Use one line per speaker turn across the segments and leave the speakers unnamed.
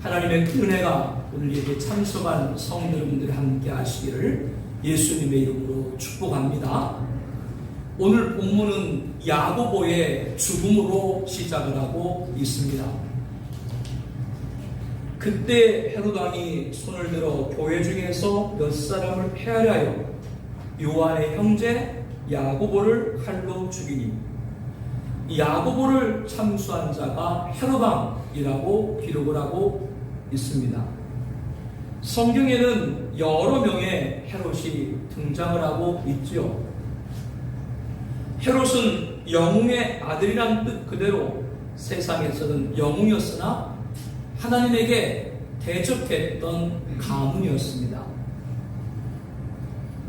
하나님의 큰 은혜가 오늘 예배 참석한 성도 여러분들 함께 하시기를 예수님의 이름으로 축복합니다. 오늘 본문은 야고보의 죽음으로 시작을 하고 있습니다. 그때 헤롯 왕이 손을 들어 교회 중에서 몇 사람을 헤아려 하여 요한의 형제 야고보를 칼로 죽이니 이 야고보를 참수한 자가 헤롯 왕이라고 기록을 하고 있습니다. 성경에는 여러 명의 헤롯이 등장을 하고 있죠. 헤롯은 영웅의 아들이란 뜻 그대로 세상에서는 영웅이었으나 하나님에게 대적했던 가문이었습니다.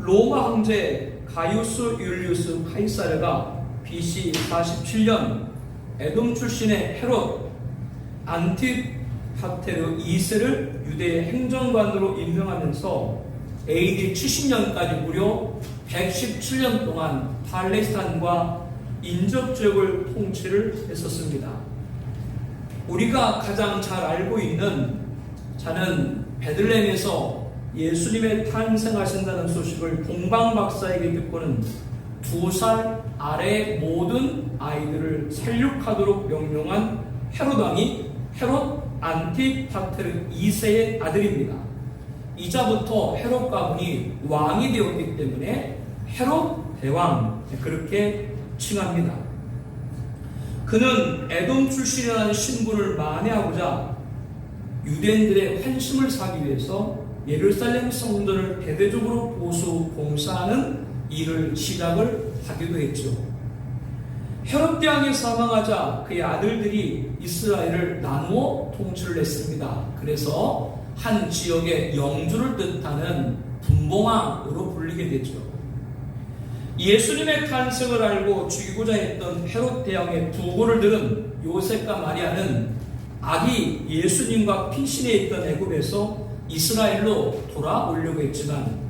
로마 황제 가이우스 율리우스 카이사르가 BC 47년 에돔 출신의 헤롯 안티파테르 2세를 유대의 행정관으로 임명하면서 AD 70년까지 무려 117년 동안 팔레스타인과 인접지역을 통치를 했었습니다. 우리가 가장 잘 알고 있는 자는 베들레헴에서 예수님의 탄생하신다는 소식을 동방박사에게 듣고는 2살 아래의 모든 아이들을 살육하도록 명령한 헤롯 왕이 헤롯 안티파테르 2세의 아들입니다. 이자부터 헤롯 가문이 왕이 되었기 때문에 헤롯 대왕 그렇게 칭합니다. 그는 에돔 출신이라는 신분을 만회하고자 유대인들의 환심을 사기 위해서 예루살렘 성전을 대대적으로 보수 봉사하는 일을 시작을 하기도 했죠. 헤롯 대왕이 사망하자 그의 아들들이 이스라엘을 나누어 통치를 했습니다. 그래서 한 지역의 영주를 뜻하는 분봉왕으로 불리게 됐죠. 예수님의 탄생을 알고 죽이고자 했던 헤롯 대왕의 부고를 들은 요셉과 마리아는 아기 예수님과 피신해 있던 애굽에서 이스라엘로 돌아오려고 했지만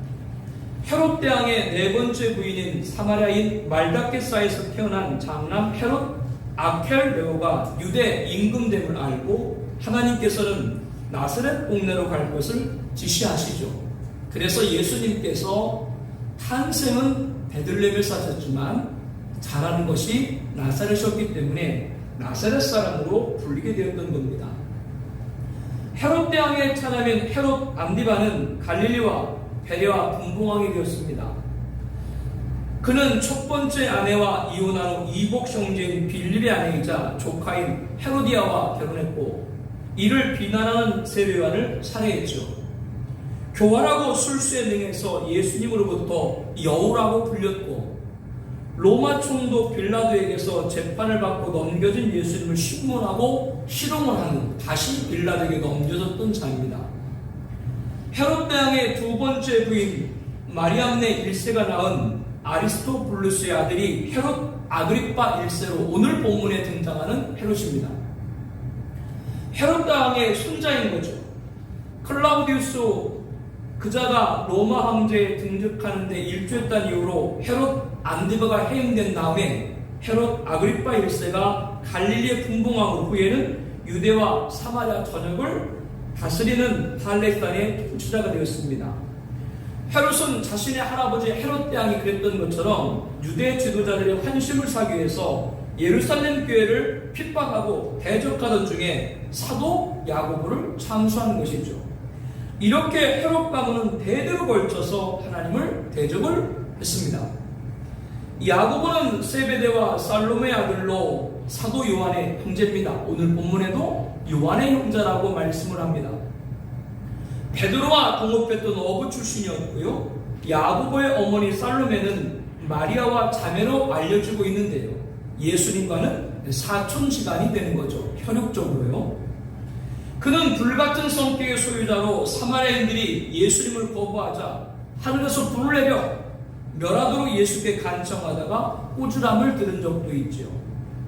헤롯 대왕의 네 번째 부인인 사마리아인 말다케사에서 태어난 장남 헤롯 아켈레오가 유대 임금됨을 알고 하나님께서는 나사렛 동네로 갈 것을 지시하시죠. 그래서 예수님께서 탄생은 베들레헴에서 하셨지만 자라는 것이 나사렛이었기 때문에 나사렛 사람으로 불리게 되었던 겁니다. 헤롯 대왕의 차남인 헤롯 안디바는 갈릴리와 베레와 분봉왕이 되었습니다. 그는 첫 번째 아내와 이혼한 후 이복 형제인 빌립의 아내이자 조카인 헤로디아와 결혼했고 이를 비난하는 세례요한을 살해했죠. 교활하고 술수에 능해서 예수님으로부터 여우라고 불렸고 로마 총독 빌라도에게서 재판을 받고 넘겨진 예수님을 신문하고 실형을 한 후 다시 빌라도에게 넘겨졌던 자입니다. 헤롯 대왕의 두 번째 부인 마리암네 1세가 낳은 아리스토블루스의 아들이 헤롯 아그리파 1세로 오늘 본문에 등장하는 헤롯입니다. 헤롯 대왕의 손자인 거죠. 클라우디우스 그자가 로마 황제에 등극하는데 일조했다는 이유로 헤롯 안디바가 해임된 다음에 헤롯 아그리파 1세가 갈릴리의 분봉왕 후에는 유대와 사마리아 전역을 다스리는 팔레스타인의 통치자가 되었습니다. 헤롯은 자신의 할아버지 헤롯 대왕이 그랬던 것처럼 유대 지도자들의 환심을 사기 위해서 예루살렘 교회를 핍박하고 대적하던 중에 사도 야고보를 참수한 것이죠. 이렇게 헤롯 가문은 대대로 걸쳐서 하나님을 대적을 했습니다. 야고보는 세베대와 살로메의 아들로 사도 요한의 형제입니다. 오늘 본문에도 요한의 형제라고 말씀을 합니다. 베드로와 동업했던 어부 출신이었고요. 야고보의 어머니 살로메는 마리아와 자매로 알려지고 있는데요. 예수님과는 사촌지간이 되는 거죠. 혈육적으로요. 그는 불같은 성격의 소유자로 사마리아인들이 예수님을 거부하자 하늘에서 불을 내려 멸하도록 예수께 간청하다가 꾸지람을 들은 적도 있죠.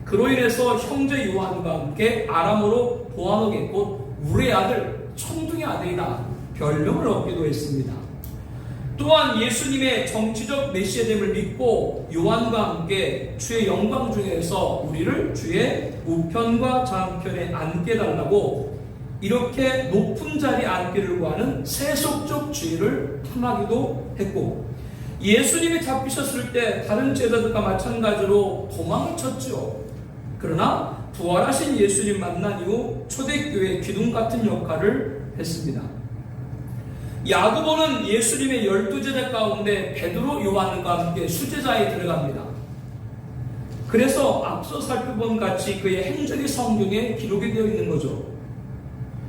그로 인해서 형제 요한과 함께 아람어로 보아노게 곧 우리의 아들, 천둥의 아들이다 별명을 얻기도 했습니다. 또한 예수님의 정치적 메시아됨을 믿고 요한과 함께 주의 영광 중에서 우리를 주의 우편과 좌편에 앉게 달라고 이렇게 높은 자리에 앉기를 구하는 세속적 지위를 탐하기도 했고, 예수님이 잡히셨을 때 다른 제자들과 마찬가지로 도망을 쳤죠. 그러나 부활하신 예수님 만난 이후 초대교회 기둥 같은 역할을 했습니다. 야고보는 예수님의 12제자 가운데 베드로, 요한과 함께 수제자에 들어갑니다. 그래서 앞서 살펴본 같이 그의 행적이 성경에 기록이 되어 있는 거죠.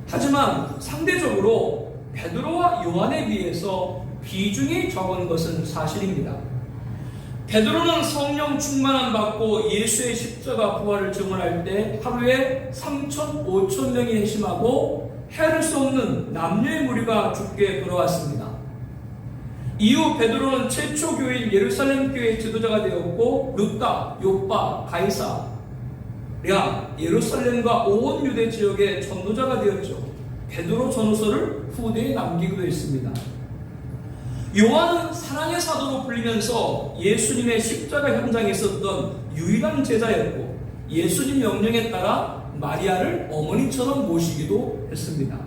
하지만 상대적으로 베드로와 요한에 비해서 비중이 적은 것은 사실입니다. 베드로는 성령 충만함 받고 예수의 십자가 부활을 증언할 때 하루에 3천 5천 명이 회심하고 헤아릴 수 없는 남녀의 무리가 죽게 돌아왔습니다. 이후 베드로는 최초 교인 예루살렘 교회의 지도자가 되었고, 룻다, 요빠, 가이사랴, 예루살렘과 온 유대 지역의 전도자가 되었죠. 베드로 전후서를 후대에 남기기도 했습니다. 요한은 사랑의 사도로 불리면서 예수님의 십자가 현장에 있었던 유일한 제자였고, 예수님 명령에 따라 마리아를 어머니처럼 모시기도 했습니다.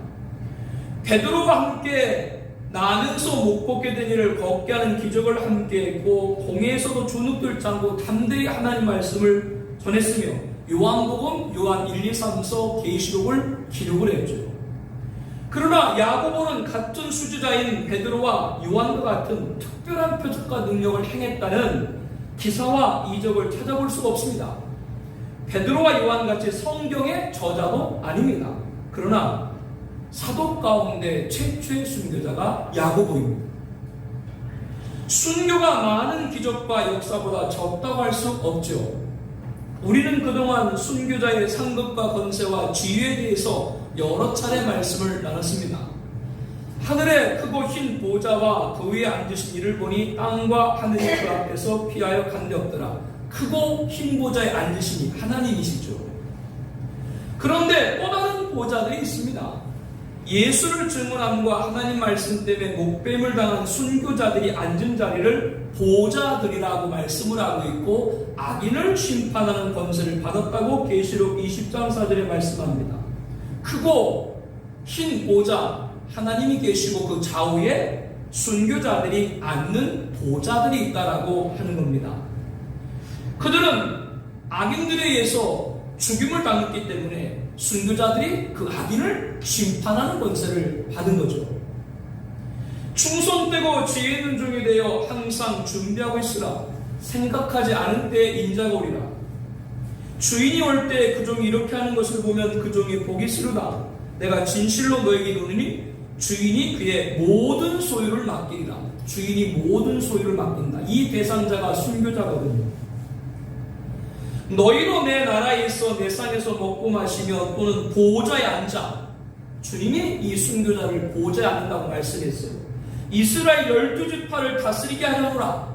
베드로가 함께 나면서 못 걷게 된 일을 걷게 하는 기적을 함께 했고, 공회에서도 주눅들 짜고 담대히 하나님 말씀을 전했으며, 요한복음, 요한 1, 2, 3서, 계시록을 기록을 했죠. 그러나 야고보는 같은 수주자인 베드로와 요한과 같은 특별한 표적과 능력을 행했다는 기사와 이적을 찾아볼 수가 없습니다. 베드로와 요한같이 성경의 저자도 아닙니다. 그러나 사도 가운데 최초의 순교자가 야고보입니다. 순교가 많은 기적과 역사보다 적다고 할 수 없죠. 우리는 그동안 순교자의 상급과 권세와 지위에 대해서 여러 차례 말씀을 나눴습니다. 하늘에 크고 흰 보좌와 그 위에 앉으신 이를 보니 땅과 하늘이 그 앞에서 피하여 간데 없더라. 크고 흰 보좌에 앉으시니 하나님이시죠. 그런데 또 다른 보좌들이 있습니다. 예수를 증언함과 하나님 말씀 때문에 목뱀을 당한 순교자들이 앉은 자리를 보좌들이라고 말씀을 하고 있고, 악인을 심판하는 권세를 받았다고 계시록 20장 4절에 말씀합니다. 크고 흰 보좌, 하나님이 계시고 그 좌우에 순교자들이 앉는 보좌들이 있다라고 하는 겁니다. 그들은 악인들에 의해서 죽임을 당했기 때문에 순교자들이 그 악인을 심판하는 권세를 받은 거죠. 충성되고 지혜 있는 종이 되어 항상 준비하고 있으라. 생각하지 않은 때에 인자가 오리라. 주인이 올 때 그 종이 이렇게 하는 것을 보면 그 종이 보기 싫으다. 내가 진실로 너에게 이르노니 주인이 그의 모든 소유를 맡기리라. 주인이 모든 소유를 맡긴다. 이 대상자가 순교자거든요. 너희도 내 나라에 있어 내 상에서 먹고 마시며 또는 보좌에 앉아. 주님이 이 순교자를 보좌에 앉는다고 말씀했어요. 이스라엘 12지파를 다스리게 하려노라.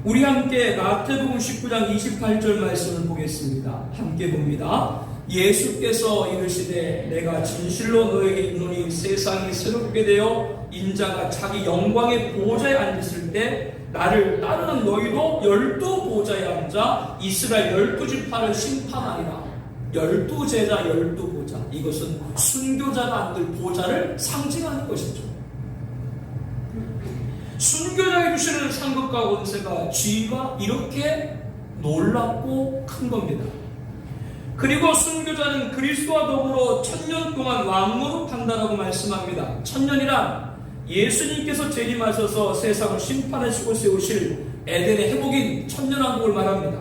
우리 함께 마태복음 19장 28절 말씀을 보겠습니다. 함께 봅니다. 예수께서 이르시되 내가 진실로 너에게 이르노니 세상이 새롭게 되어 인자가 자기 영광의 보좌에 앉았을 때 나를 따르는 너희도 12보좌에 앉아 이스라엘 12지파를 심판하리라. 12제자 12보좌, 이것은 순교자가 앉을 보좌를 상징하는 것이죠. 순교자에 주시는 상급과 권세가 지위가 이렇게 놀랍고 큰 겁니다. 그리고 순교자는 그리스도와 더불어 1000년 동안 왕노릇한다라고 말씀합니다. 1000년이란 예수님께서 재림하셔서 세상을 심판하시고 세우실 에덴의 회복인 천년왕국을 말합니다.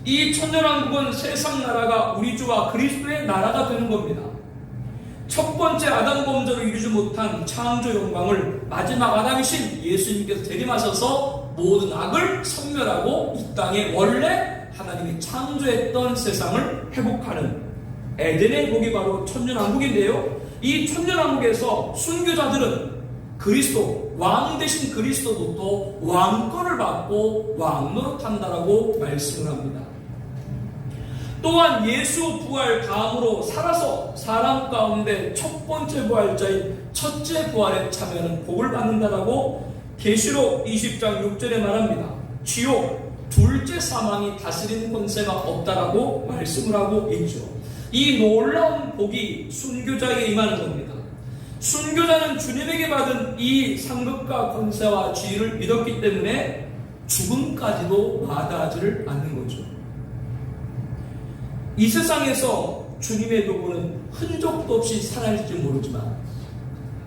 이 천년왕국은 세상 나라가 우리 주와 그리스도의 나라가 되는 겁니다. 첫 번째 아담 범죄로 이루지 못한 창조 영광을 마지막 아담이신 예수님께서 재림하셔서 모든 악을 섬멸하고 이 땅에 원래 하나님이 창조했던 세상을 회복하는 에덴의 복이 바로 천년왕국인데요. 이 천년왕국에서 순교자들은 그리스도, 왕 대신 그리스도부터 왕권을 받고 왕노릇한다라고 말씀을 합니다. 또한 예수 부활 다음으로 살아서 사람 가운데 첫 번째 부활자인 첫째 부활에 참여하는 복을 받는다라고 계시록 20장 6절에 말합니다. 지옥, 둘째 사망이 다스리는 권세가 없다라고 말씀을 하고 있죠. 이 놀라운 복이 순교자에게 임하는 겁니다. 순교자는 주님에게 받은 이 상급과 권세와 지위를 믿었기 때문에 죽음까지도 마다하지를 않는 거죠. 이 세상에서 주님의 도구는 흔적도 없이 사라질지 모르지만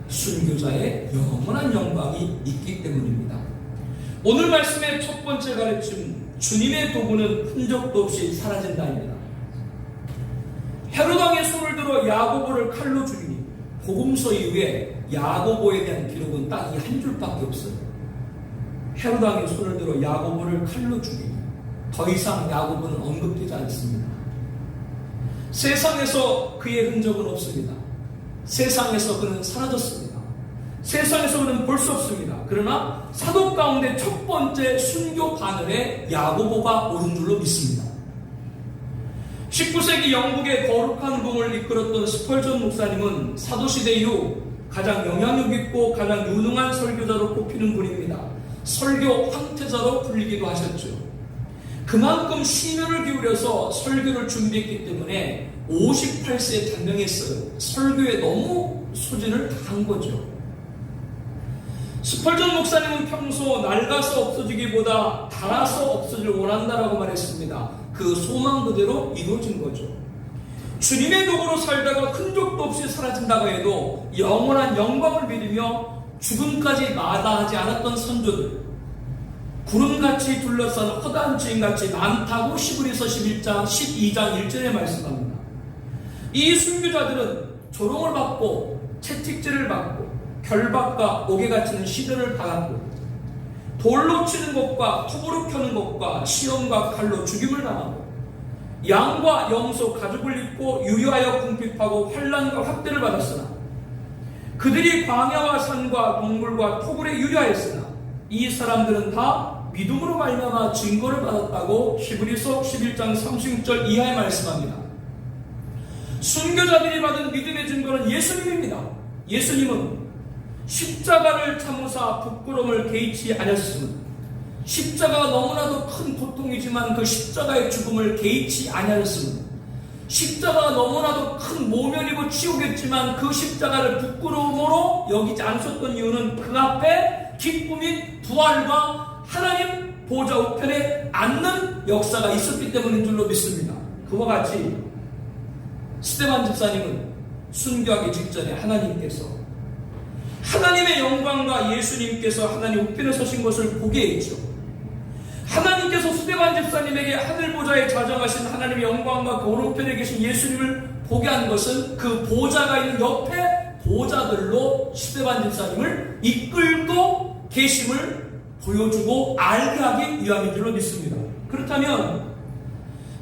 순교자의 영원한 영광이 있기 때문입니다. 오늘 말씀의 첫 번째 가르침, 주님의 도구는 흔적도 없이 사라진다입니다. 헤롯 왕의 손을 들어 야고보를 칼로 죽이니 복음서 이후에 야고보에 대한 기록은 딱 이 한 줄밖에 없어요. 헤롯 왕의 손을 들어 야고보를 칼로 죽이니 더 이상 야고보는 언급되지 않습니다. 세상에서 그의 흔적은 없습니다. 세상에서 그는 사라졌습니다. 세상에서 그는 볼 수 없습니다. 그러나 사도 가운데 첫 번째 순교 바늘에 야고보가 오른 줄로 믿습니다. 19세기 영국의 거룩한 부흥을 이끌었던 스펄전 목사님은 사도시대 이후 가장 영향력 있고 가장 유능한 설교자로 꼽히는 분입니다. 설교 황태자로 불리기도 하셨죠. 그만큼 심혈을 기울여서 설교를 준비했기 때문에 58세에 단명했어요. 설교에 너무 소진을 다한 거죠. 스펄전 목사님은 평소 낡아서 없어지기보다 닳아서 없어지길 원한다라고 말했습니다. 그 소망 그대로 이루어진 거죠. 주님의 도구로 살다가 흔적도 없이 사라진다고 해도 영원한 영광을 믿으며 죽음까지 마다하지 않았던 선조들, 구름같이 둘러싼 허다한 주인같이 많다고 시브리서 11장 12장 1절에 말씀합니다. 이 순교자들은 조롱을 받고 채찍질을 받고 결박과 옥에 갇히는 시련을 받았고 돌로 치는 것과 톱으로 켜는 것과 시험과 칼로 죽임을 당하고 양과 염소 가죽을 입고 유유하여 궁핍하고 환난과 학대를 받았으나 그들이 광야와 산과 동물과 토굴에 유리하였으나 이 사람들은 다 믿음으로 말미암아 증거를 받았다고 히브리서 11장 30절 이하에 말씀합니다. 순교자들이 받은 믿음의 증거는 예수님입니다. 예수님은 십자가를 참으사 부끄러움을 개의치 아니하셨으면 십자가가 너무나도 큰 고통이지만 그 십자가의 죽음을 개의치 아니하셨으면 십자가가 너무나도 큰 모면이고 치욕이었지만 그 십자가를 부끄러움으로 여기지 않으셨던 이유는 그 앞에 기쁨인 부활과 하나님 보좌 우편에 앉는 역사가 있었기 때문인 줄로 믿습니다. 그와 같이 스데반 집사님은 순교하기 직전에 하나님께서 하나님의 영광과 예수님께서 하나님 우편에 서신 것을 보게 했죠. 하나님께서 스데반 집사님에게 하늘 보좌에 좌정하신 하나님의 영광과 그 오른편에 계신 예수님을 보게 한 것은 그 보좌가 있는 옆에 보좌들로 스데반 집사님을 이끌고 계심을 보여주고 알게 하기 위함인 줄로 믿습니다. 그렇다면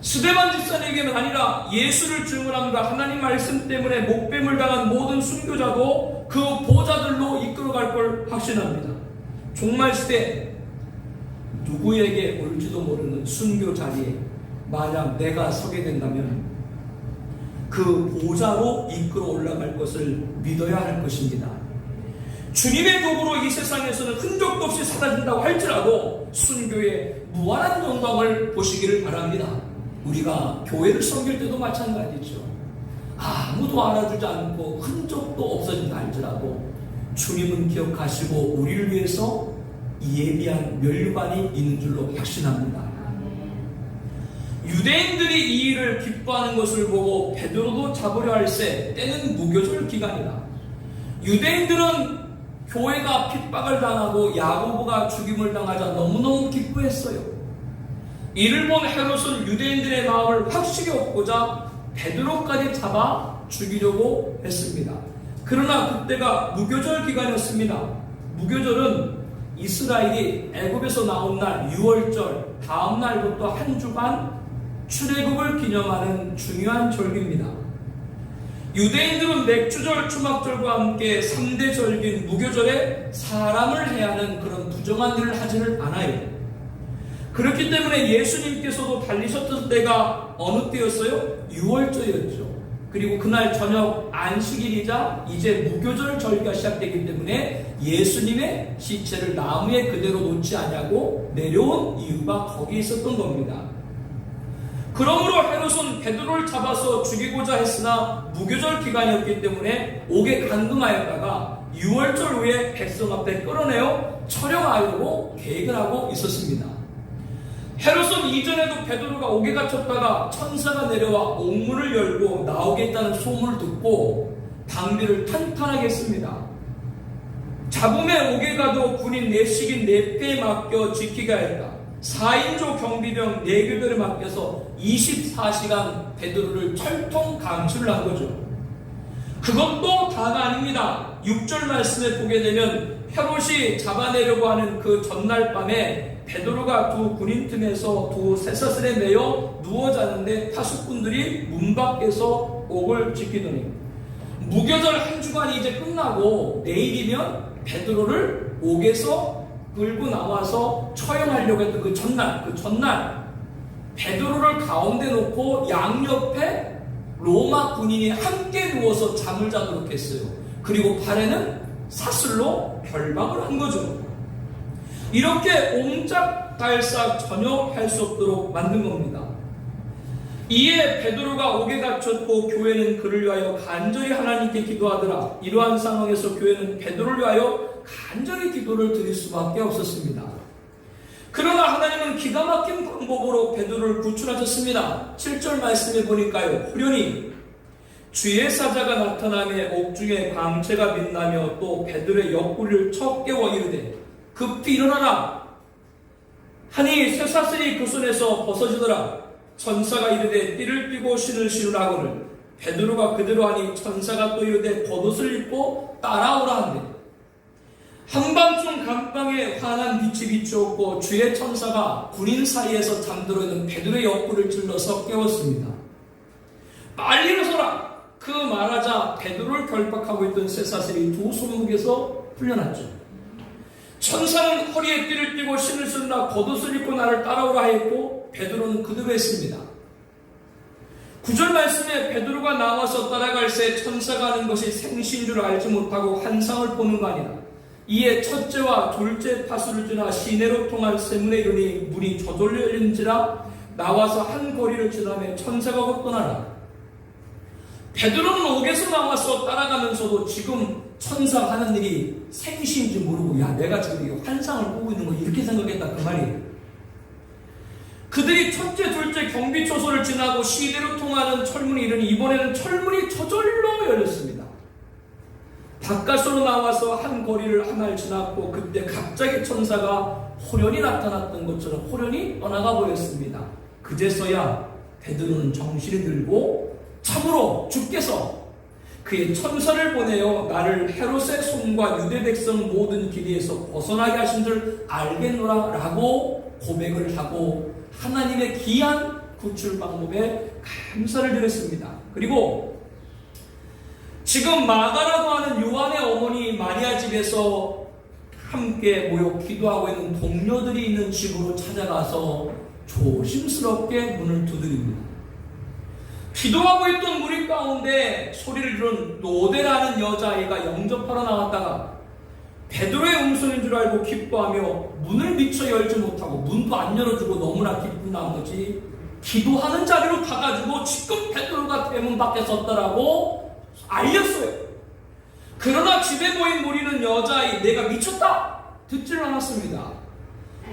스데반 집사님에게는 아니라 예수를 증언함과 하나님 말씀 때문에 목뱀을 당한 모든 순교자도 그 보좌들로 이끌어갈 걸 확신합니다. 종말시대 누구에게 올지도 모르는 순교 자리에 만약 내가 서게 된다면 그 보좌로 이끌어 올라갈 것을 믿어야 할 것입니다. 주님의 도구로 이 세상에서는 흔적도 없이 사라진다고 할지라도 순교의 무한한 영광을 보시기를 바랍니다. 우리가 교회를 섬길 때도 마찬가지죠. 아무도 알아주지 않고 흔적도 없어진다 할지라도 주님은 기억하시고 우리를 위해서 예비한 멸관이 있는 줄로 확신합니다. 유대인들이 이 일을 기뻐하는 것을 보고 베드로도 잡으려 할세 때는 무교절 기간이다. 유대인들은 교회가 핍박을 당하고 야고보가 죽임을 당하자 너무너무 기뻐했어요. 이를 본 헤롯은 유대인들의 마음을 확실히 얻고자 베드로까지 잡아 죽이려고 했습니다. 그러나 그때가 무교절 기간이었습니다. 무교절은 이스라엘이 애굽에서 나온 날 6월절 다음 날부터 한 주간 출애굽을 기념하는 중요한 절기입니다. 유대인들은 맥주절, 초막절과 함께 3대 절기인 무교절에 사람을 해야 하는 그런 부정한 일을 하지를 않아요. 그렇기 때문에 예수님께서도 달리셨던 때가 어느 때였어요? 6월절이었죠. 그리고 그날 저녁 안식일이자 이제 무교절 절기가 시작되기 때문에 예수님의 시체를 나무에 그대로 놓지 않냐고 내려온 이유가 거기에 있었던 겁니다. 그러므로 헤롯은 베드로를 잡아서 죽이고자 했으나 무교절 기간이었기 때문에 옥에 감금하였다가 6월절 후에 백성 앞에 끌어내어 처형하려고 계획을 하고 있었습니다. 헤롯은 이전에도 베드로가 옥에 갇혔다가 천사가 내려와 옥문을 열고 나오겠다는 소문을 듣고 방비를 탄탄하게 했습니다. 잡음에 옥에 가도 군인 4씩인 4패에 맡겨 지키게 하였다. 4인조 경비병 4교대를 맡겨서 24시간 베드로를 철통 감시를 한 거죠. 그것도 다가 아닙니다. 6절 말씀에 보게 되면 헤롯이 잡아내려고 하는 그 전날 밤에 베드로가 두 군인 틈에서 두 쇠사슬에 매여 누워 자는데 파수꾼들이 문 밖에서 옥을 지키더니 무교절 한 주간이 이제 끝나고 내일이면 베드로를 옥에서 끌고 나와서 처형하려고 했던 그 전날 베드로를 가운데 놓고 양옆에 로마 군인이 함께 누워서 잠을 자도록 했어요. 그리고 발에는 사슬로 결박을 한 거죠. 이렇게 옴짝달싹 전혀 할 수 없도록 만든 겁니다. 이에 베드로가 옥에 갇혔고 교회는 그를 위하여 간절히 하나님께 기도하더라. 이러한 상황에서 교회는 베드로를 위하여 간절히 기도를 드릴 수밖에 없었습니다. 그러나 하나님은 기가 막힌 방법으로 베드로를 구출하셨습니다. 7절 말씀에 보니까요, 후련히 주의 사자가 나타나며 옥중에 광채가 빛나며 또 베드로의 옆구리를 쳐 깨워 이르되 급히 일어나라 하니 쇠사슬이 그 손에서 벗어지더라. 천사가 이르되 띠를 띠고 신을 신으라거늘 베드로가 그대로 하니 천사가 또 이르되 겉옷을 입고 따라오라 한대. 한밤중 감방에 환한 빛이 비추었고 주의 천사가 군인 사이에서 잠들어 있는 베드로의 옆구리를 찔러서 깨웠습니다. 빨리 일어서라! 그 말하자 베드로를 결박하고 있던 쇠사슬이 두 손목에서 풀려났죠. 천사는 허리에 띠를 띠고 신을 쓰느라 겉옷을 입고 나를 따라오라 했고 베드로는 그대로 했습니다. 9절 말씀에 베드로가 나와서 따라갈새 천사가 하는 것이 생시인 줄 알지 못하고 환상을 보는 거 아니라 이에 첫째와 둘째 파수를 지나 시내로 통한 세문에 이르니 문이 저절로 열린지라 나와서 한 거리를 지나며 천사가 곧 떠나라. 베드로는 옥에서 나와서 따라가면서도 지금 천사 하는 일이 생시인지 모르고 야 내가 지금 환상을 보고 있는 거 이렇게 생각했다 그 말이에요. 그들이 첫째 둘째 경비초소를 지나고 시내로 통하는 철문이 이르니 이번에는 철문이 저절로 열렸습니다. 바깥으로 나와서 한 거리를 하나를 지났고 그때 갑자기 천사가 호련히 나타났던 것처럼 호련히 떠나가 버렸습니다. 그제서야 베드로는 정신이 들고 참으로 주께서 그의 천사를 보내어 나를 헤롯의 손과 유대 백성 모든 길에서 벗어나게 하신 줄 알겠노라 라고 고백을 하고 하나님의 귀한 구출 방법에 감사를 드렸습니다. 그리고 지금 마가라고 하는 요한의 어머니 마리아 집에서 함께 모여 기도하고 있는 동료들이 있는 집으로 찾아가서 조심스럽게 문을 두드립니다. 기도하고 있던 무리 가운데 소리를 들은 로데라는 여자아이가 영접하러 나왔다가 베드로의 음성인 줄 알고 기뻐하며 문을 미처 열지 못하고 문도 안 열어주고 너무나 기쁜 나머지 기도하는 자리로 가가지고 지금 베드로가 대문 밖에 섰더라고 알렸어요. 그러나 집에 모인 무리는 여자아이 내가 미쳤다 듣지를 않았습니다.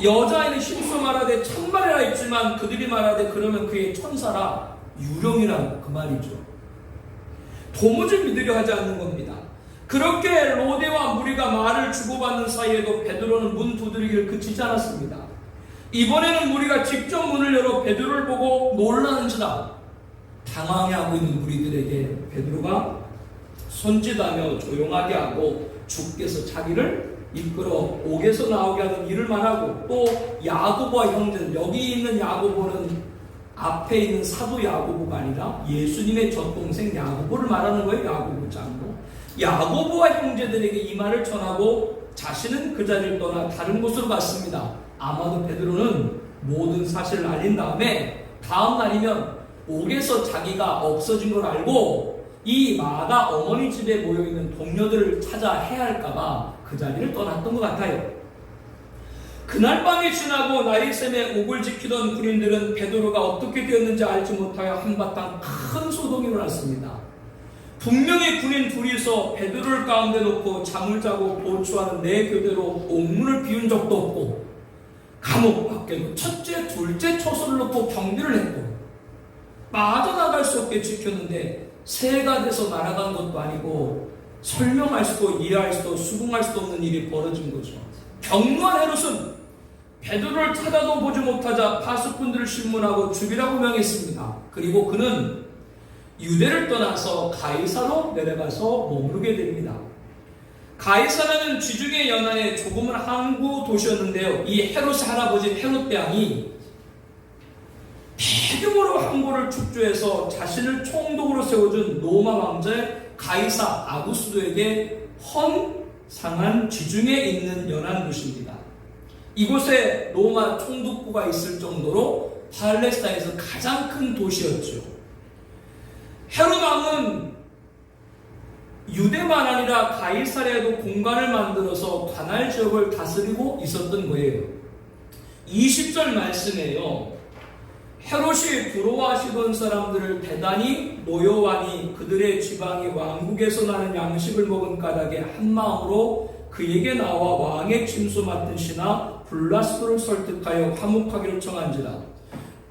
여자아이는 힘써 말하되 참말이라 했지만 그들이 말하되 그러면 그의 천사라 유령이란 그 말이죠. 도무지 믿으려 하지 않는 겁니다. 그렇게 로데와 무리가 말을 주고받는 사이에도 베드로는 문 두드리기를 그치지 않았습니다. 이번에는 무리가 직접 문을 열어 베드로를 보고 놀라는지라 당황해하고 있는 무리들에게 베드로가 손짓하며 조용하게 하고 주께서 자기를 이끌어 옥에서 나오게 하는 일을 말하고 또 야고보와 형제들 여기 있는 야고보는 앞에 있는 사도 야고보가 아니라 예수님의 젖동생 야고보를 말하는 거예요. 야고보 장로 야고보와 형제들에게 이 말을 전하고 자신은 그 자리를 떠나 다른 곳으로 갔습니다. 아마도 베드로는 모든 사실을 알린 다음에 다음 날이면 옥에서 자기가 없어진 걸 알고 이 마가 어머니 집에 모여있는 동료들을 찾아 해야 할까봐 그 자리를 떠났던 것 같아요. 그날 밤이 지나고 나리샘에 옥을 지키던 군인들은 베드로가 어떻게 되었는지 알지 못하여 한바탕 큰 소동이 일어났습니다. 분명히 군인 둘이서 베드로를 가운데 놓고 잠을 자고 보초하는 내 교대로 옥문을 비운 적도 없고 감옥 밖에도 첫째, 둘째 초소를 놓고 경비를 했고 빠져나갈 수 없게 지켰는데 새가 돼서 날아간 것도 아니고 설명할 수도 이해할 수도 수긍할 수도 없는 일이 벌어진 거죠. 경무한 헤롯은 베드로를 찾아도 보지 못하자 파수꾼들을 신문하고 죽이라고 명했습니다. 그리고 그는 유대를 떠나서 가이사로 내려가서 머무르게 됩니다. 가이사라는 지중해 연안의 조그만 항구 도시였는데요. 이 헤롯의 할아버지 헤롯 대왕이 대규모로 항구를 축조해서 자신을 총독으로 세워준 로마 왕제 가이사 아구스도에게 헌상한 지중해에 있는 연안 도시입니다. 이곳에 로마 총독부가 있을 정도로 팔레스타인에서 가장 큰 도시였죠. 헤롯 왕은 유대만 아니라 가이사랴에도 공간을 만들어서 관할 지역을 다스리고 있었던 거예요. 20절 말씀에요. 헤롯이 부러워하시던 사람들을 대단히 노여워하니 그들의 지방이 왕국에서 나는 양식을 먹은 까닭에 한마음으로 그에게 나와 왕의 침소 맡은 시나 블라스도를 설득하여 화목하기로 청한지라.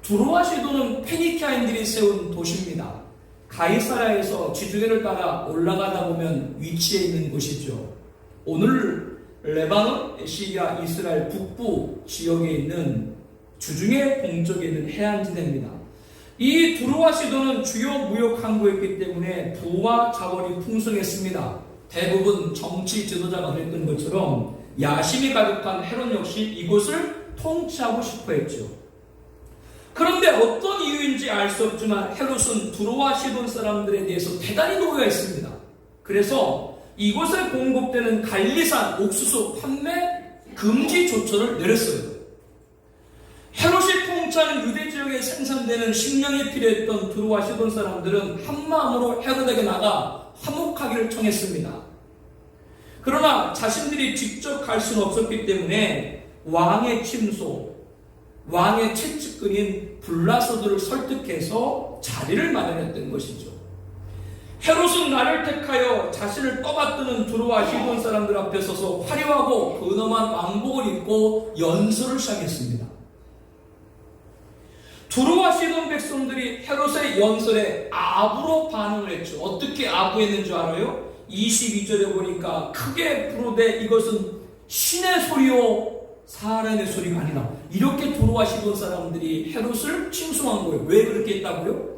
두로아시도는 페니키아인들이 세운 도시입니다. 가이사랴에서 지중해를 따라 올라가다 보면 위치해 있는 곳이죠. 오늘 레바논, 시리아, 이스라엘 북부 지역에 있는 주중해 동쪽에 있는 해안지대입니다. 이 두로아시도는 주요 무역 항구였기 때문에 부와 자원이 풍성했습니다. 대부분 정치 지도자가 그랬던 것처럼 야심이 가득한 헤롯 역시 이곳을 통치하고 싶어 했죠. 그런데 어떤 이유인지 알 수 없지만 헤롯은 두로아시돈 사람들에 대해서 대단히 노여했습니다. 그래서 이곳에 공급되는 관리산 옥수수 판매 금지 조처를 내렸어요. 헤롯이 통치하는 유대 지역에 생산되는 식량이 필요했던 두로아시돈 사람들은 한마음으로 헤롯에게 나가 화목하기를 청했습니다. 그러나 자신들이 직접 갈 수는 없었기 때문에 왕의 침소, 왕의 채찍근인 블라소들을 설득해서 자리를 마련했던 것이죠. 헤롯은 나를 택하여 자신을 떠받드는 두로아시돈 사람들 앞에 서서 화려하고 근엄한 왕복을 입고 연설을 시작했습니다. 두로아시돈 백성들이 헤롯의 연설에 아부로 반응을 했죠. 어떻게 아부했는 줄 알아요? 22절에 보니까 크게 부르되 이것은 신의 소리요 사람의 소리가 아니라, 이렇게 두로아시돈 사람들이 헤롯을 칭송한 거예요. 왜 그렇게 했다고요?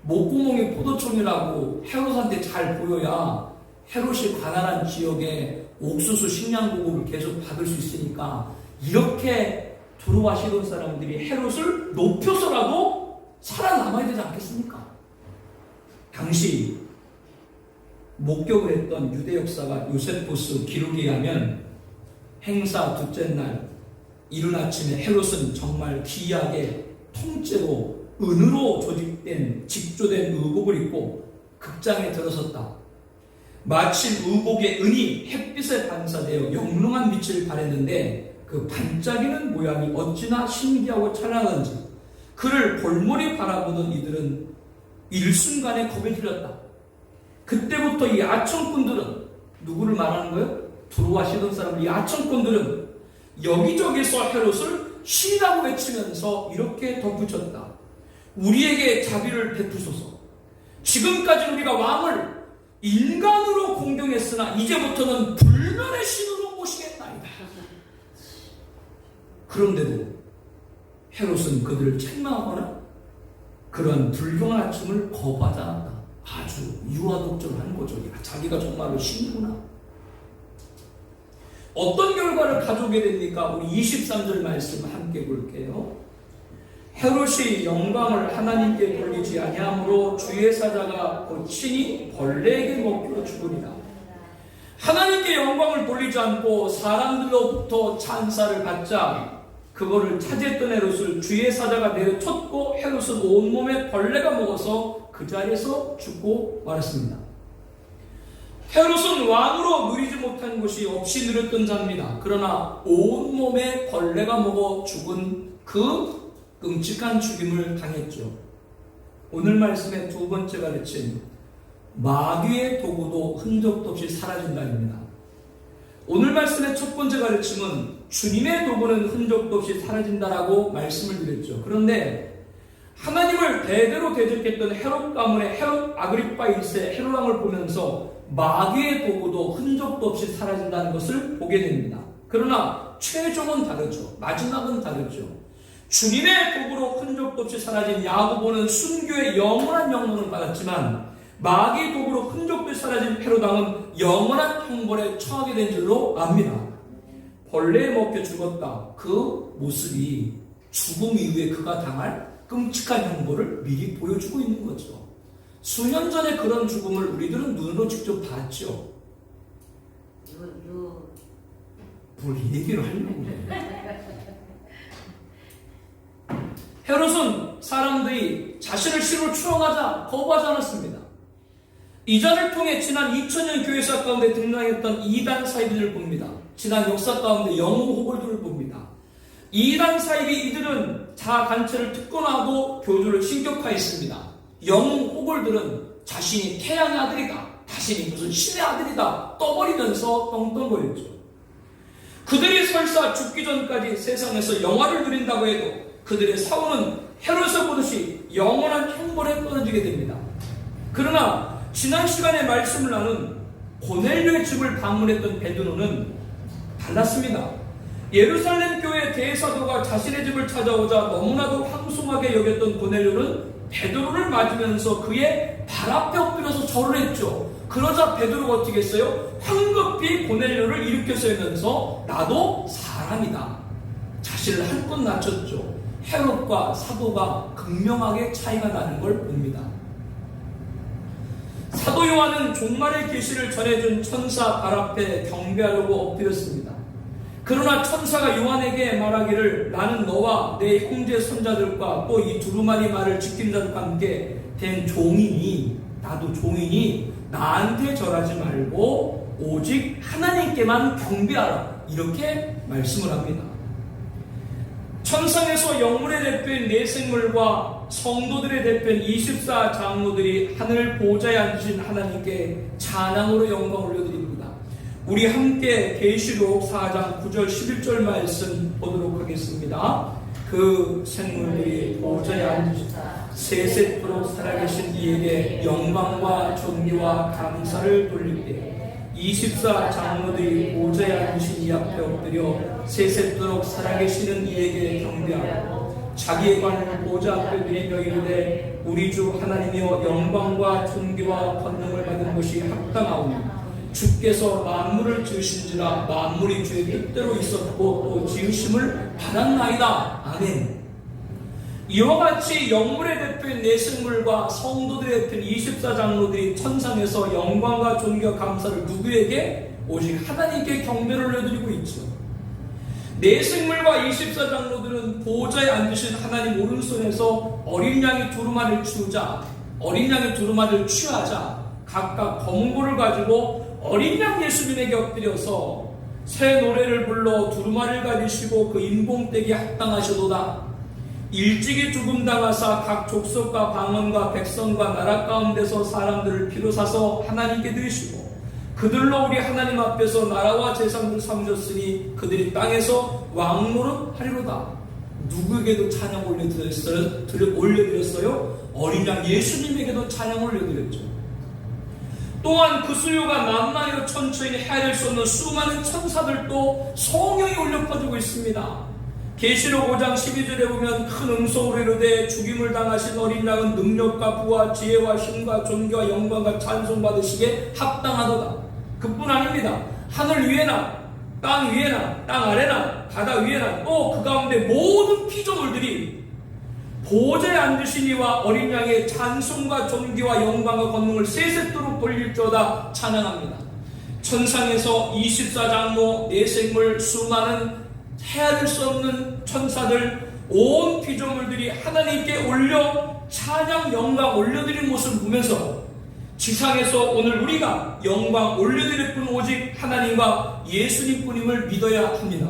목구멍이 포도청이라고 헤롯한테 잘 보여야 헤롯이 가난한 지역에 옥수수 식량 보급을 계속 받을 수 있으니까 이렇게 두로아시돈 사람들이 헤롯을 높여서라도 살아남아야 되지 않겠습니까? 당시 목격을 했던 유대 역사가 요세푸스 기록에 의하면 행사 둘째 날 이른 아침에 헤롯은 정말 귀하게 통째로 은으로 조직된 직조된 의복을 입고 극장에 들어섰다. 마침 의복의 은이 햇빛에 반사되어 영롱한 빛을 발했는데 그 반짝이는 모양이 어찌나 신기하고 찬란한지 그를 볼모리 바라보는 이들은 일순간에 겁에 들렸다. 그때부터 이 아청꾼들은, 누구를 말하는 거예요? 두로아시돈 사람들, 이 아청꾼들은 여기저기서 헤롯을 신이라고 외치면서 이렇게 덧붙였다. 우리에게 자비를 베푸소서. 지금까지 우리가 왕을 인간으로 공경했으나 이제부터는 불멸의 신으로 모시겠나이다. 그런데도 헤롯은 그들을 책망하거나 그런 불경한 아침을 거부하지 않았다. 아주 유아독적을 하는 거죠. 자기가 정말로 신이구나. 어떤 결과를 가져오게 됩니까? 우리 23절 말씀 함께 볼게요. 헤롯이 영광을 하나님께 돌리지 아니하므로 주의 사자가 곧 친히 벌레에게 먹히러 죽으리라. 하나님께 영광을 돌리지 않고 사람들로부터 찬사를 받자 그거를 차지했던 헤롯을 주의 사자가 내려쳤고 헤롯은 온몸에 벌레가 먹어서 그 자리에서 죽고 말았습니다. 헤롯은 왕으로 누리지 못한 것이 없이 누렸던 자입니다. 그러나 온몸에 벌레가 먹어 죽은 그 끔찍한 죽임을 당했죠. 오늘 말씀의 두 번째 가르침, 마귀의 도구도 흔적도 없이 사라진다입니다. 오늘 말씀의 첫 번째 가르침은 주님의 도구는 흔적도 없이 사라진다라고 말씀을 드렸죠. 그런데 하나님을 대대로 대적했던 헤롯 가문의 헤롯 아그리파 1세 헤롯 왕을 보면서 마귀의 도구도 흔적도 없이 사라진다는 것을 보게 됩니다. 그러나 최종은 다르죠. 마지막은 다르죠. 주님의 도구로 흔적도 없이 사라진 야고보는 순교의 영원한 영광을 받았지만 마귀의 도구로 흔적도 없이 사라진 헤롯 왕은 영원한 형벌에 처하게 된 줄로 압니다. 벌레에 먹혀 죽었다. 그 모습이 죽음 이후에 그가 당할 끔찍한 형벌을 미리 보여주고 있는 거죠. 수년 전에 그런 죽음을 우리들은 눈으로 직접 봤죠. 뭘 얘기를 하려고 헤롯은 사람들이 자신을 신으로 추앙하자 거부하지 않았습니다. 이 자를 통해 지난 2000년 교회사 가운데 등장했던 이단 사이비들을 봅니다. 지난 역사 가운데 영웅 호걸들을 봅니다. 이단 사이비 이들은 자아 단체를 특권화하고 교주를 신격화했습니다. 영웅 호걸들은 자신이 태양의 아들이다, 자신이 무슨 신의 아들이다 떠버리면서 떵떵거렸죠. 그들이 설사 죽기 전까지 세상에서 영화를 누린다고 해도 그들의 사고는 헤롯을 보듯이 영원한 형벌에 떨어지게 됩니다. 그러나 지난 시간에 말씀을 나눈 고넬료의 집을 방문했던 베드로는 달랐습니다. 예루살렘 교회 대사도가 자신의 집을 찾아오자 너무나도 황송하게 여겼던 고넬료는 베드로를 맞으면서 그의 발 앞에 엎드려서 절을 했죠. 그러자 베드로가 어떻게 했어요? 황급히 고넬료를 일으켜 세우면서 나도 사람이다. 자신을 한껏 낮췄죠. 헤롯과 사도가 극명하게 차이가 나는 걸 봅니다. 사도 요한은 종말의 계시를 전해준 천사 발 앞에 경배하려고 엎드렸습니다. 그러나 천사가 요한에게 말하기를 나는 너와 내 형제 손자들과 또 이 두루마리 말을 지킨 자들과 함께 된 종이니 나도 종이니 나한테 절하지 말고 오직 하나님께만 경배하라 이렇게 말씀을 합니다. 천상에서 영물의 대표인 네 생물과 성도들의 대표인 24 장로들이 하늘 보좌에 앉으신 하나님께 찬양으로 영광을 올려드립니다. 우리 함께 계시록 4장 9절 11절 말씀 보도록 하겠습니다. 그 생물들이 보좌에 앉으신 세세토록 살아계신 이에게 영광과 존귀와 감사를 돌릴 때 24 장로들이 보좌에 앉으신 이 앞에 엎드려 세세토록 살아계시는 이에게 경배하고 자기의 관을 보좌 앞에 드리며 이르되 우리 주 하나님이여 영광과 존귀와 권능을 받은 것이 합당하오니 주께서 만물을 지으신지라 만물이 주의 뜻대로 있었고 또 지으심을 받았나이다. 아멘. 이와 같이 영물의 대표인 네 생물과 성도들의 대표인 24 장로들이 천상에서 영광과 존귀와 감사를 누구에게? 오직 하나님께 경배를 올려드리고 있죠. 네 생물과 24 장로들은 보좌에 앉으신 하나님 오른손에서 어린 양의 두루마리를 치우자 어린 양의 두루마리를 취하자 각각 검은고를 가지고 어린 양 예수님에게 엎드려서 새 노래를 불러 두루마리를 가지시고 그 인봉대기에 합당하셔도다. 일찍이 죽음당하사 각 족속과 방언과 백성과 나라 가운데서 사람들을 피로 사서 하나님께 드리시고 그들로 우리 하나님 앞에서 나라와 재산을 삼으셨으니 그들이 땅에서 왕노릇 하리로다. 누구에게도 찬양 올려드렸어요? 어린 양 예수님에게도 찬양 올려드렸죠. 또한 그 수요가 만만히도 천천히 헤아릴 수 없는 수많은 천사들도 성령이 올려 퍼지고 있습니다. 계시록 5장 12절에 보면 큰 음성으로 이르되 죽임을 당하신 어린 양은 능력과 부와 지혜와 힘과 존귀와 영광과 찬송 받으시기에 합당하도다. 그뿐 아닙니다. 하늘 위에나 땅 위에나 땅 아래나 바다 위에나 또 그 가운데 모든 피조물들이 보좌에 앉으신 이와 어린 양의 찬송과 존귀와 영광과 권능을 세세토록 돌릴지어다 찬양합니다. 천상에서 24장로 네 생물 수많은 헤아릴 수 없는 천사들 온 피조물들이 하나님께 올려 찬양 영광 올려드리는 모습을 보면서 지상에서 오늘 우리가 영광 올려드릴 분 오직 하나님과 예수님뿐임을 믿어야 합니다.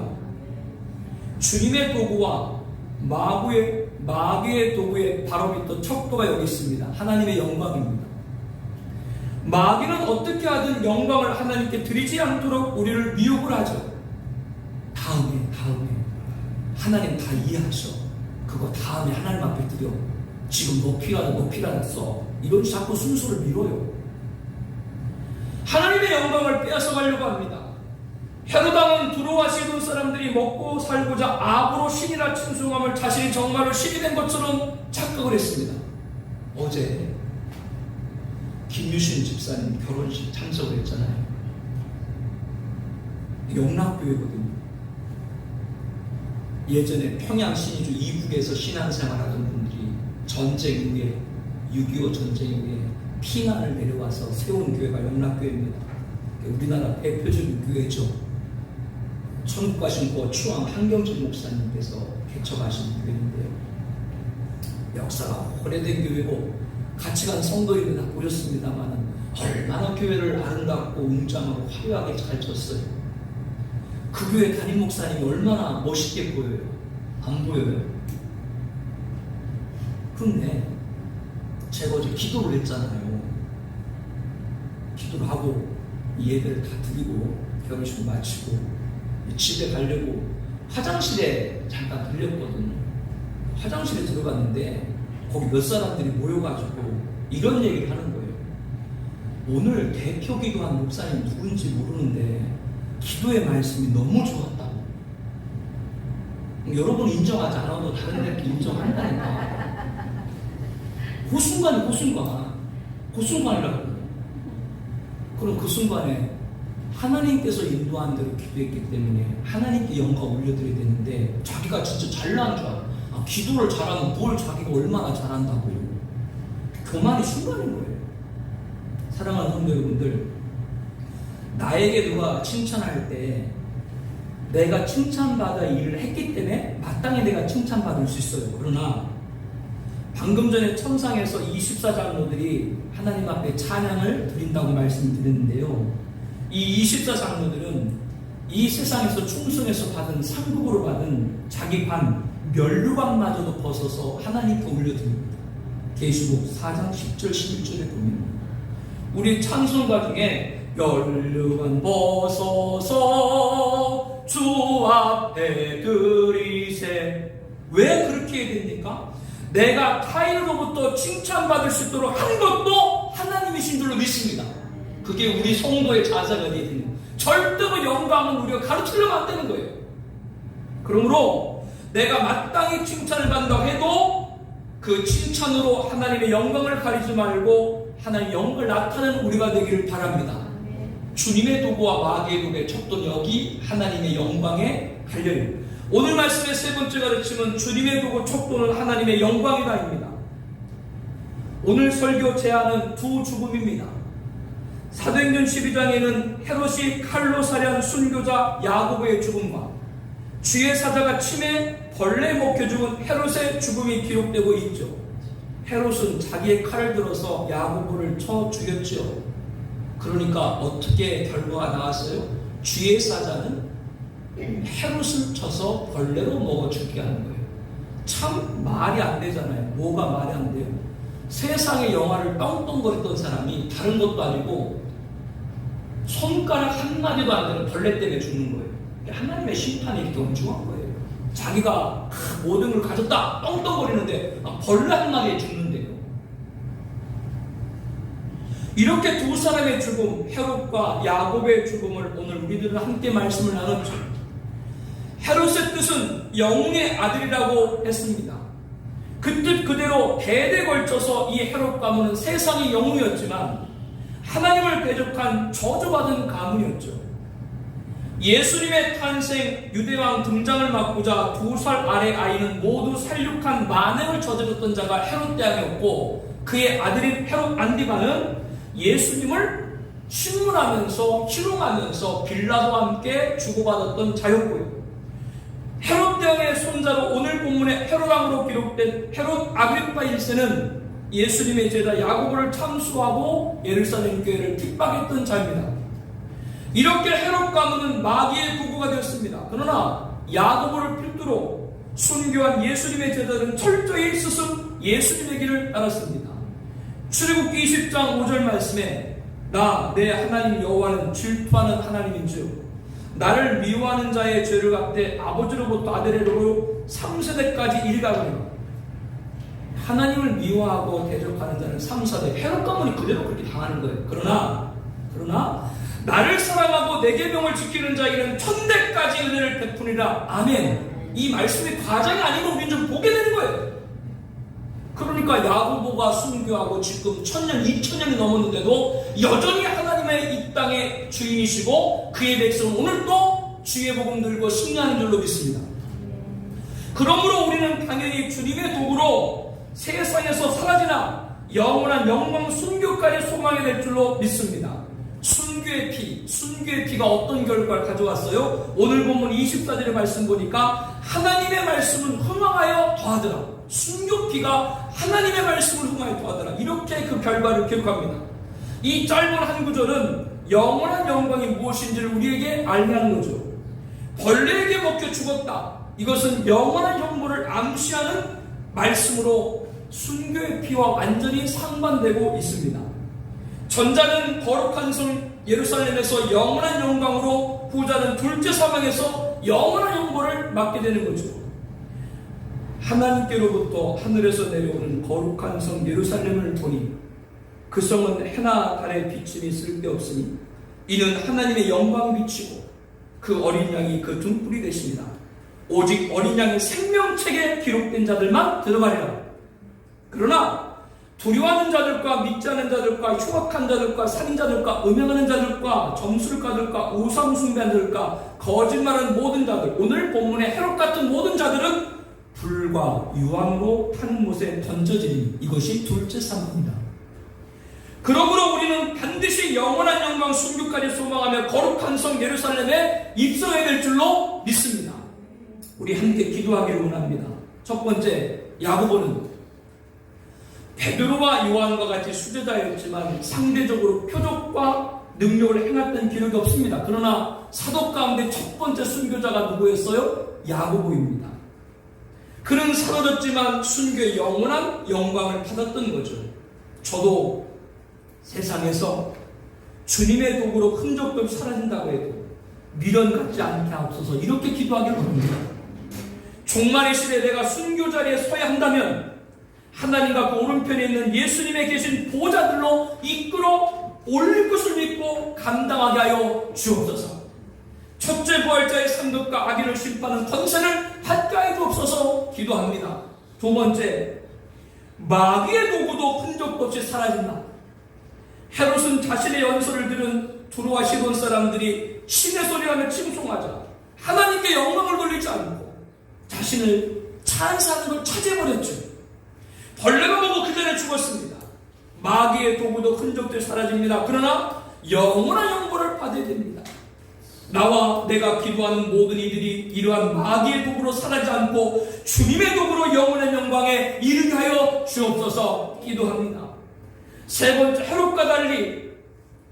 주님의 도구와 마귀의 도구의 바로 밑도 척도가 여기 있습니다. 하나님의 영광입니다. 마귀는 어떻게 하든 영광을 하나님께 드리지 않도록 우리를 미혹을 하죠. 다음에 하나님 다 이해하셔. 그거 다음에 하나님 앞에 드려. 지금 너 피가 났어. 이런 자꾸 순서를 미뤄요. 하나님의 영광을 빼앗아가려고 합니다. 헤롯 왕은 두로와 시돈 사람들이 먹고 살고자 악으로 신이라 칭송함을 자신이 정말로 신이 된 것처럼 착각을 했습니다. 어제 김유신 집사님 결혼식 참석을 했잖아요. 영락교회거든요. 예전에 평양 신의주 이북에서 신앙생활하던 분들이 전쟁 이후에 6.25 전쟁 이후에 피난을 내려와서 세운 교회가 영락교회입니다. 우리나라 대표적인 교회죠. 천국 가신 고 추앙 한경진 목사님께서 개척하신 교회인데요. 역사가 오래된 교회고 같이 간 성도님들 다 보셨습니다만 얼마나 교회를 아름답고 웅장하고 화려하게 잘 쳤어요. 그 교회 담임 목사님이 얼마나 멋있게 보여요. 안 보여요. 그런데 제가 어제 기도를 했잖아요. 기도를 하고 예배를 다 드리고 결혼식을 마치고 집에 가려고 화장실에 잠깐 들렸거든요. 화장실에 들어갔는데 거기 몇 사람들이 모여가지고 이런 얘기를 하는 거예요. 오늘 대표 기도한 목사님 누군지 모르는데 기도의 말씀이 너무 좋았다고. 여러분 인정하지 않아도 다른 데도 인정한다니까. 그 순간이라고. 그럼 그 순간에 하나님께서 인도한 대로 기도했기 때문에 하나님께 영광 올려드려야 되는데 자기가 진짜 잘난 줄 알아. 기도를 잘하면 뭘 자기가 얼마나 잘한다고요. 교만이 순간인 거예요. 사랑하는 성도 여러분들, 나에게 누가 칭찬할 때 내가 칭찬받아 일을 했기 때문에 마땅히 내가 칭찬받을 수 있어요. 그러나 방금 전에 천상에서 24장로들이 하나님 앞에 찬양을 드린다고 말씀드렸는데요. 이 24장로들은 이 세상에서 충성해서 받은 상급으로 받은 자기 관 면류관마저도 벗어서 하나님께 올려드립니다. 계시록 4장 10절 11절에 보면 우리 찬송가 중에 면류관 벗어서 주 앞에 드리세. 왜 그렇게 해야 됩니까? 내가 타인으로부터 칭찬받을 수 있도록 한 것도 하나님이신 줄로 믿습니다. 그게 우리 성도의 자세가 되어야 됩니다. 절대로 영광은 우리가 가르치려면 안 되는 거예요. 그러므로 내가 마땅히 칭찬을 받는다고 해도 그 칭찬으로 하나님의 영광을 가리지 말고 하나님의 영광을 나타내는 우리가 되기를 바랍니다. 주님의 도구와 마귀의 도구의 척도는 여기 하나님의 영광에 달려요. 오늘 말씀의 세 번째 가르침은 주님의 도구 척도는 하나님의 영광이다입니다. 오늘 설교 제안은 두 죽음입니다. 사도행전 12장에는 헤롯이 칼로 살해한 순교자 야고보의 죽음과 주의 사자가 침에 벌레 먹혀 죽은 헤롯의 죽음이 기록되고 있죠. 헤롯은 자기의 칼을 들어서 야고보를 쳐 죽였죠. 그러니까 어떻게 결과가 나왔어요? 주의 사자는 헤롯을 쳐서 벌레로 먹어 죽게 하는 거예요. 참 말이 안 되잖아요. 뭐가 말이 안 돼요? 세상의 영화를 떵떵거렸던 사람이 다른 것도 아니고 손가락 한마디도 안 되는 벌레 때문에 죽는 거예요. 하나님의 심판이 이렇게 엄중한 거예요. 자기가 모든 걸 가졌다 떵떵거리는데 벌레 한마디에 죽는데요. 이렇게 두 사람의 죽음, 헤롯과 야곱의 죽음을 오늘 우리들은 함께 말씀을 나눴죠. 헤롯의 뜻은 영웅의 아들이라고 했습니다. 그 뜻 그대로 대대 걸쳐서 이 헤롯 가문은 세상의 영웅이었지만 하나님을 대적한 저주받은 가문이었죠. 예수님의 탄생, 유대왕 등장을 막고자 2살 아래 아이는 모두 살육한 만행을 저질렀던 자가 헤롯 대왕이었고 그의 아들인 헤롯 안디바는 예수님을 신문하면서 희롱하면서 빌라도와 함께 주고받았던 자였고요. 헤롯 대왕의 손자로 오늘 본문의 헤롯 왕으로 기록된 헤롯 아그리파 1세는 예수님의 제자 야고보를 참수하고 예루살렘 교회를 핍박했던 자입니다. 이렇게 헤롯 가문은 마귀의 도구가 되었습니다. 그러나 야고보를 필두로 순교한 예수님의 제자들은 철저히 스승 예수님의 길을 따랐습니다. 출애굽기 20장 5절 말씀에 나 내 하나님 여호와는 질투하는 하나님인즉 나를 미워하는 자의 죄를 갚되 아버지로부터 아들에게로 3세대까지 일가거니와. 하나님을 미워하고 대적하는 자는 3세대, 헤롯 가문이 그대로 그렇게 당하는 거예요. 그러나 나를 사랑하고 내 계명을 지키는 자에게는 1000대까지 은혜를 베푸리라. 아멘. 이 말씀이 과장이 아니고 우리는 좀 보게 되는 거예요. 그러니까 야고보가 순교하고 지금 1000년, 2000년이 넘었는데도 여전히 하나님의 이 땅의 주인이시고 그의 백성은 오늘도 주의 복음 들고 승리하는 줄로 믿습니다. 그러므로 우리는 당연히 주님의 도구로 세상에서 사라지나 영원한 영광 순교까지 소망이 될 줄로 믿습니다. 순교의 피가 어떤 결과를 가져왔어요? 오늘 본문 24절의 말씀 보니까 하나님의 말씀은 흥황하여 더하더라. 순교피가 하나님의 말씀을 흥하여 더하더라. 이렇게 그 결과를 기록합니다. 이 짧은 한 구절은 영원한 영광이 무엇인지를 우리에게 알게 하는 거죠. 벌레에게 먹혀 죽었다. 이것은 영원한 형벌을 암시하는 말씀으로 순교의 피와 완전히 상반되고 있습니다. 전자는 거룩한 성 예루살렘에서 영원한 영광으로, 후자는 둘째 사망에서 영원한 형벌을 맞게 되는 거죠. 하나님께로부터 하늘에서 내려오는 거룩한 성 예루살렘을 보니 그 성은 해나 달의 비침이 쓸데없으니 이는 하나님의 영광이 비치고 그 어린 양이 그 등불이 되십니다. 오직 어린 양의 생명책에 기록된 자들만 들어가리라. 그러나 두려워하는 자들과 믿지 않는 자들과 흉악한 자들과 살인자들과 음행하는 자들과 점술가들과 우상 숭배하는 자들과 거짓말하는 모든 자들, 오늘 본문의 헤롯 같은 모든 자들은 불과 유황으로 타는 못에 던져지니 이것이 둘째 사망입니다. 그러므로 우리는 반드시 영원한 영광 순교까지 소망하며 거룩한 성 예루살렘에 입성해야 될 줄로 믿습니다. 우리 함께 기도하기를 원합니다. 첫 번째, 야고보는 베드로와 요한과 같이 수제자였지만 상대적으로 표적과 능력을 행했던 기록이 없습니다. 그러나 사도 가운데 첫 번째 순교자가 누구였어요? 야고보입니다. 그는 사라졌지만 순교의 영원한 영광을 받았던 거죠. 저도 세상에서 주님의 도구로 흔적도 없이 사라진다고 해도 미련 갖지 않게 하옵소서, 이렇게 기도하기를 원합니다. 종말의 시대에 내가 순교 자리에 서야 한다면 하나님과 그 오른편에 있는 예수님의 계신 보호자들로 이끌어 올릴 것을 믿고 감당하게 하여 주옵소서. 첫째 부활자의 상급과 악인을 심판하는 권세를 받게 하여 주옵소서 기도합니다. 두 번째, 마귀의 도구도 흔적도 없이 사라진다. 헤롯은 자신의 연설을 들은 두로와 시돈 사람들이 신의 소리라며 칭송하자 하나님께 영광을 돌리지 않고 자신을 찬사하는 걸 차지해버렸죠. 벌레가 먹어 그 전에 죽었습니다. 마귀의 도구도 흔적도 사라집니다. 그러나 영원한 형벌을 받아야 됩니다. 나와 내가 기도하는 모든 이들이 이러한 마귀의 도구로 사라지지 않고 주님의 도구로 영원한 영광에 이르게 하여 주옵소서 기도합니다. 세 번째, 헤롯과 달리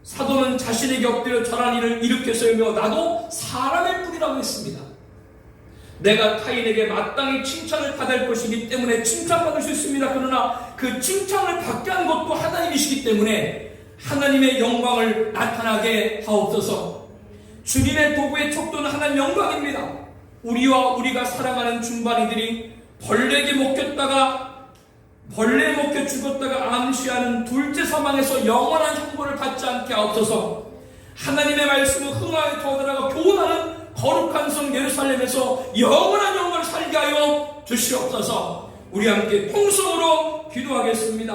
사도는 자신에게 엎드려 절한 일을 일으켜서며 나도 사람의 뿌리라고 했습니다. 내가 타인에게 마땅히 칭찬을 받을 것이기 때문에 칭찬받을 수 있습니다. 그러나 그 칭찬을 받게 한 것도 하나님이시기 때문에 하나님의 영광을 나타나게 하옵소서. 주님의 도구의 척도는 하나님 영광입니다. 우리와 우리가 사랑하는 중반이들이 벌레에게 먹혀 죽었다가 암시하는 둘째 사망에서 영원한 형벌을 받지 않게 하옵소서. 하나님의 말씀을 흥하여 더하다가 교훈하는 거룩한 성 예루살렘에서 영원한 영광을 살게 하여 주시옵소서. 우리 함께 통성으로 기도하겠습니다.